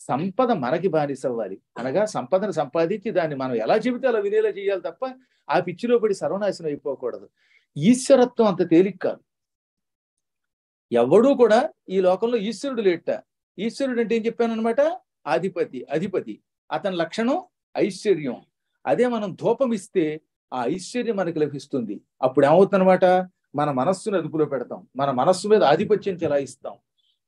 సంపద మనకి బానిస అవ్వాలి. అనగా సంపదను సంపాదించి దాన్ని మనం ఎలా చెబితే అలా వినేలా చేయాలి తప్ప ఆ పిచ్చిలో పడి సర్వనాశనం అయిపోకూడదు. ఈశ్వరత్వం అంత తేలిక కాదు. ఎవడూ కూడా ఈ లోకంలో ఈశ్వరుడు లేట. ఈశ్వరుడు అంటే ఏం చెప్పాను అనమాట? అధిపతి. అధిపతి అతని లక్షణం ఐశ్వర్యం. అదే మనం ధూపం ఇస్తే ఆ ఐశ్వర్యం మనకి లభిస్తుంది. అప్పుడు ఏమవుతుందన్నమాట? మన మనస్సును అదుపులో పెడతాం, మన మనస్సు మీద ఆధిపత్యం చెలాయిస్తాం.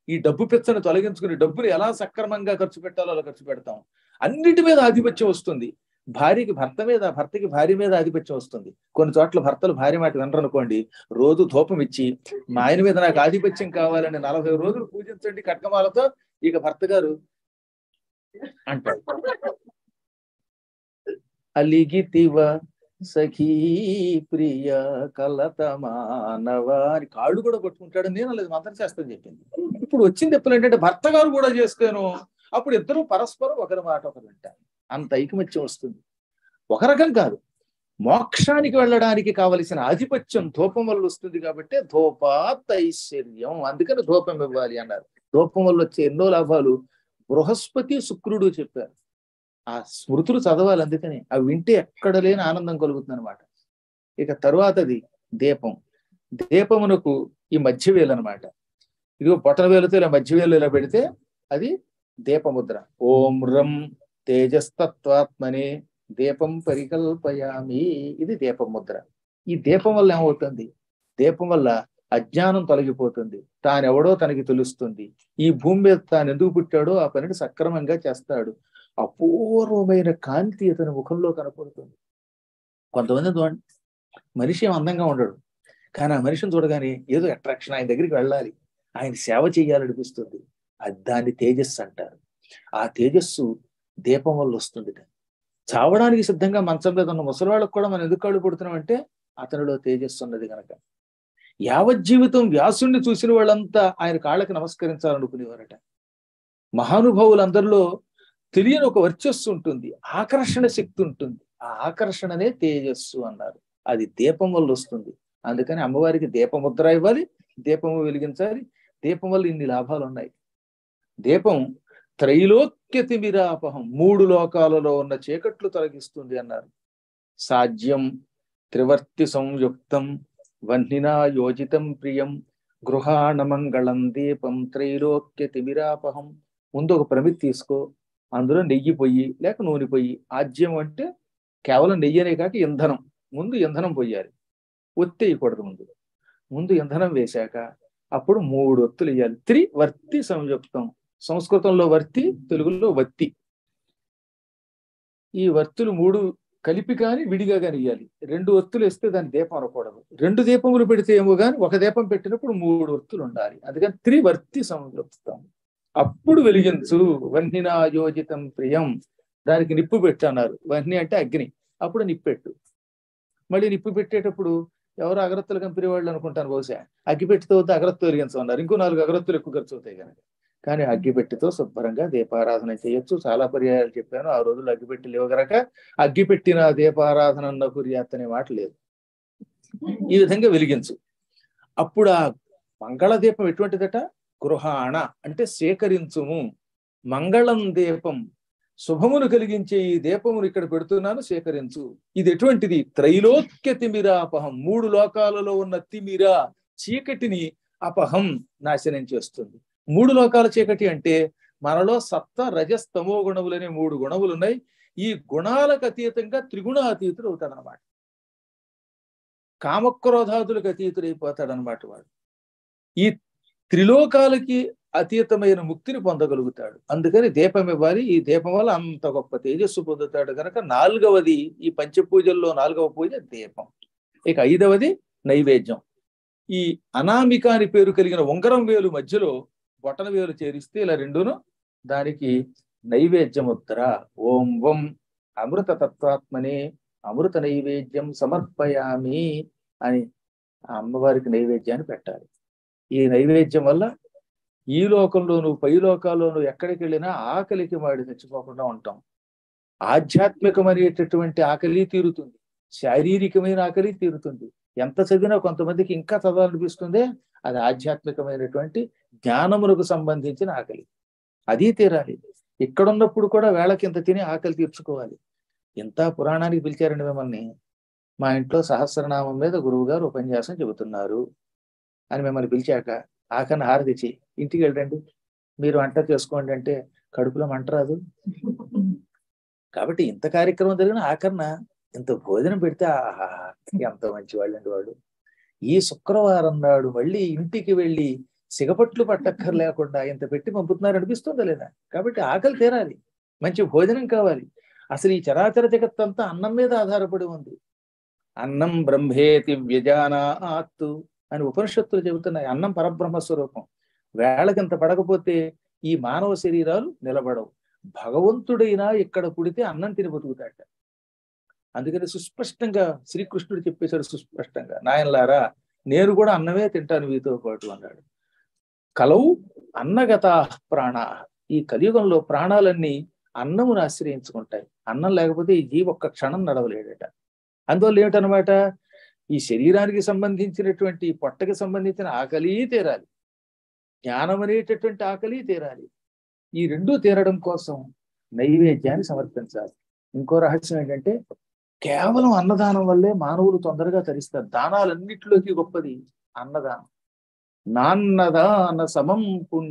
ఈ డబ్బు పిచ్చను తొలగించుకుని డబ్బులు ఎలా సక్రమంగా ఖర్చు పెట్టాలో అలా ఖర్చు పెడతాం. అన్నిటి మీద ఆధిపత్యం వస్తుంది. భార్యకి భర్త మీద, భర్తకి భార్య మీద ఆధిపత్యం వస్తుంది. కొన్ని చోట్ల భర్తలు భార్య మాట వినరనుకోండి, రోజు ధూపం ఇచ్చి మా ఆయన మీద నాకు ఆధిపత్యం కావాలని 40 రోజులు పూజించండి కట్కమాలతో, ఇక భర్త గారు అంటాడు, అలిగితివ సఖీ ప్రియ కలత మానవ అని కాళ్ళు కూడా కొట్టుకుంటాడు. నేను లేదు మంత్రశాస్త్రం చెప్పింది. ఇప్పుడు వచ్చింది ఎప్పుడు ఏంటంటే భర్త గారు కూడా చేస్తాను, అప్పుడు ఇద్దరు పరస్పరం ఒకరి మాట ఒకరు వింటారు. అంత ఐకమత్యం వస్తుంది. ఒక రకం కాదు, మోక్షానికి వెళ్ళడానికి కావలసిన ఆధిపత్యం ధూపం వల్ల వస్తుంది. కాబట్టి ధూపాత్ ఐశ్వర్యం, అందుకని ధూపం ఇవ్వాలి అన్నారు. ధూపం వల్ల వచ్చే ఎన్నో లాభాలు బృహస్పతి శుక్రుడు చెప్పారు. ఆ స్మృతులు చదవాలి, అందుకని అవి వింటే ఎక్కడ లేని ఆనందం కలుగుతుంది అనమాట. ఇక తరువాతది దీపం. దీపమునకు ఈ మధ్యవేలు అనమాట. ఇదిగో బొటన వేలుతో ఇలా మధ్యవేలు ఇలా పెడితే అది దీపముద్ర. ఓం రం తేజస్తత్వాత్మనే దీపం పరికల్పయామి, ఇది దీపం ముద్ర. ఈ దీపం వల్ల ఏమవుతుంది? దీపం వల్ల అజ్ఞానం తొలగిపోతుంది, తానెవడో తనకి తెలుస్తుంది. ఈ భూమి మీద తాను ఎందుకు పుట్టాడో ఆ పనిని సక్రమంగా చేస్తాడు. అపూర్వమైన కాంతి అతని ముఖంలో కనపడుతుంది. కొంతమంది చూడండి, మనిషి ఏం అందంగా ఉండడు, కానీ ఆ మనిషిని చూడగానే ఏదో అట్రాక్షన్, ఆయన దగ్గరికి వెళ్ళాలి, ఆయన సేవ చేయాలనిపిస్తుంది. అది దాన్ని తేజస్సు అంటారు. ఆ తేజస్సు దీపం వల్ల వస్తుంది. చావడానికి సిద్ధంగా మంచం మీద ఉన్న ముసలివాళ్ళకు కూడా మనం ఎందుకు కాళ్ళు పడుతున్నాం అంటే అతనిలో తేజస్సు ఉన్నది కనుక. యావజ్జీవితం వ్యాసుణ్ణి చూసిన వాళ్ళంతా ఆయన కాళ్ళకి నమస్కరించాలనుకునేవారట. మహానుభావులందరిలో తెలియని ఒక వర్చస్సు ఉంటుంది, ఆకర్షణ శక్తి ఉంటుంది. ఆ ఆకర్షణనే తేజస్సు అన్నారు. అది దీపం వల్ల వస్తుంది. అందుకని అమ్మవారికి దీపముద్ర ఇవ్వాలి, దీపము వెలిగించాలి. దీపం వల్ల ఇన్ని లాభాలు ఉన్నాయి. దీపం త్రైలోక్యతిమిరాపహం, 3 లోకాలలో ఉన్న చీకట్లు తొలగిస్తుంది అన్నారు. సాధ్యం త్రివర్తి సంయుక్తం వహ్నినా యోజితం ప్రియం గృహాణమంగళం దీపం త్రైలోక్యతిమిరాపహం. ముందు ఒక ప్రమిది తీసుకో, అందులో నెయ్యి పొయ్యి లేక నూనె పొయ్యి. ఆజ్యం అంటే కేవలం నెయ్యి అనే కాక ఇంధనం. ముందు ఇంధనం పొయ్యాలి, ఒత్తి వేయకూడదు. ముందు ఇంధనం వేశాక అప్పుడు 3 ఒత్తులు వేయాలి. త్రివర్తి సంయుక్తం, సంస్కృతంలో వర్తి, తెలుగులో వత్తి. ఈ వర్తులు 3 కలిపి కానీ విడిగా కానీ ఇవ్వాలి. 2 ఒత్తులు వేస్తే దాని దీపం అనకూడదు. 2 దీపములు పెడితే ఏమో కానీ ఒక దీపం పెట్టినప్పుడు 3 ఒత్తులు ఉండాలి. అందుకని త్రివర్తి సంయుక్తం. అప్పుడు వెలిగించు. వహ్నినా యోజితం ప్రియం, దానికి నిప్పు పెట్టు అన్నారు. వహ్ని అంటే అగ్ని, అప్పుడు నిప్పెట్టు. మళ్ళీ నిప్పు పెట్టేటప్పుడు ఎవరు అగరత్తులు కంపెనీ వాళ్ళు అనుకుంటాను, బహుశా అగ్గిపెట్టితో వద్ద అగరత్తు వెలిగించమన్నారు. ఇంకో 4 అగరత్తులు ఎక్కువ ఖర్చు అవుతాయి కనుక. కానీ అగ్గిపెట్టితో శుభ్రంగా దీపారాధన చేయొచ్చు. చాలా పర్యాయాలు చెప్పాను. ఆ రోజుల్లో అగ్గిపెట్టి లేవు గనక అగ్గిపెట్టిన దీపారాధన అన్న కుర్యాత్ అనే మాట లేదు. ఈ విధంగా వెలిగించు. అప్పుడు ఆ మంగళ దీపం ఎటువంటిదట? గృహాణ అంటే స్వీకరించుము. మంగళం దీపం, శుభమును కలిగించే ఈ దీపమును ఇక్కడ పెడుతున్నాను, స్వీకరించు. ఇది ఎటువంటిది? త్రైలోక్య తిమిరాపహం, 3 లోకాలలో ఉన్న తిమిర చీకటిని అపహం నాశనం చేస్తుంది. 3 లోకాల చీకటి అంటే మనలో సత్వ రజస్ తమో గుణములనే 3 గుణములు ఉన్నాయి. ఈ గుణాలకు అతీతంగా త్రిగుణాతీతుడు అవుతాడనమాట. కామక్రోధాదులకు అతీతుడైపోతాడనమాట వాడు. ఈ త్రిలోకాలకి అతీతమైన ముక్తిని పొందగలుగుతాడు. అందుకని దీపం ఇవ్వాలి. ఈ దీపం వల్ల అంత గొప్ప తేజస్సు పొందుతాడు కనుక 4వది, ఈ పంచపూజల్లో 4వ పూజ దీపం. ఇక 5వది నైవేద్యం. ఈ అనామిక అని పేరు కలిగిన ఉంగరం వేలు మధ్యలో బొటన వేలు చేరిస్తే ఇలా రెండును, దానికి నైవేద్యముద్ర. ఓం వం అమృత తత్వాత్మనే అమృత నైవేద్యం సమర్పయామి అని ఆ అమ్మవారికి నైవేద్యాన్ని పెట్టాలి. ఈ నైవేద్యం వల్ల ఈ లోకంలోను పై లోకాల్లోనూ ఎక్కడికి వెళ్ళినా ఆకలికి వాడి తెచ్చిపోకుండా ఉంటాం. ఆధ్యాత్మికమైనటువంటి ఆకలి తీరుతుంది, శారీరకమైన ఆకలి తీరుతుంది. ఎంత చదివినా కొంతమందికి ఇంకా చదవాలనిపిస్తుందే, అది ఆధ్యాత్మికమైనటువంటి జ్ఞానములకు సంబంధించిన ఆకలి. అది తీరాలి. ఇక్కడున్నప్పుడు కూడా వేళకి ఇంత తిని ఆకలి తీర్చుకోవాలి. ఇంత పురాణానికి పిలిచారండి మిమ్మల్ని. మా ఇంట్లో సహస్రనామం మీద గురువు గారు ఉపన్యాసం చెబుతున్నారు అని మిమ్మల్ని పిలిచాక ఆఖరిని హారతిచ్చి ఇంటికి వెళ్ళండి, మీరు వంట చేసుకోండి అంటే కడుపులో మంట రాదు. కాబట్టి ఇంత కార్యక్రమం జరిగిన ఆఖరణ ఇంత భోజనం పెడితే ఆహా ఎంత మంచివాళ్ళండి వాడు. ఈ శుక్రవారం నాడు మళ్ళీ ఇంటికి వెళ్ళి సిగపట్లు పట్టక్కర్ లేకుండా ఇంత పెట్టి పంపుతున్నారు అనిపిస్తుందా లేదా? కాబట్టి ఆకలి తీరాలి, మంచి భోజనం కావాలి. అసలు ఈ చరాచర జగత్తంతా అన్నం మీద ఆధారపడి ఉంది. అన్నం బ్రహ్మేతి వ్యజానాత్తు అని ఉపనిషత్తులు చెబుతున్నాయి. అన్నం పరబ్రహ్మ స్వరూపం. వేళకింత పడకపోతే ఈ మానవ శరీరాలు నిలబడవు. భగవంతుడైనా ఇక్కడ పుడితే అన్నం తిని బతుకుతాట. అందుకని సుస్పష్టంగా శ్రీకృష్ణుడు చెప్పేశాడు, సుస్పష్టంగా, నాయనలారా నేను కూడా అన్నమే తింటాను మీతో పాటు అన్నాడు. కలవు అన్నగతా ప్రాణ. ఈ కలియుగంలో ప్రాణాలన్నీ అన్నమును ఆశ్రయించుకుంటాయి. అన్నం లేకపోతే ఈ జీవి ఒక్క క్షణం నడవలేడట. అందువల్ల ఏమిటనమాట, ఈ శరీరానికి సంబంధించినటువంటి పొట్టకి సంబంధించిన ఆకలి తీరాలి, జ్ఞానం అనేటటువంటి ఆకలి తీరాలి. ఈ రెండూ తీరడం కోసం నైవేద్యాన్ని సమర్పించాలి. ఇంకో రహస్యం ఏంటంటే కేవలం అన్నదానం వల్లే మానవులు తొందరగా తరిస్తారు. దానాలన్నిటిలోకి గొప్పది అన్నదానం. నాన్నదాన సమం పుణ్యం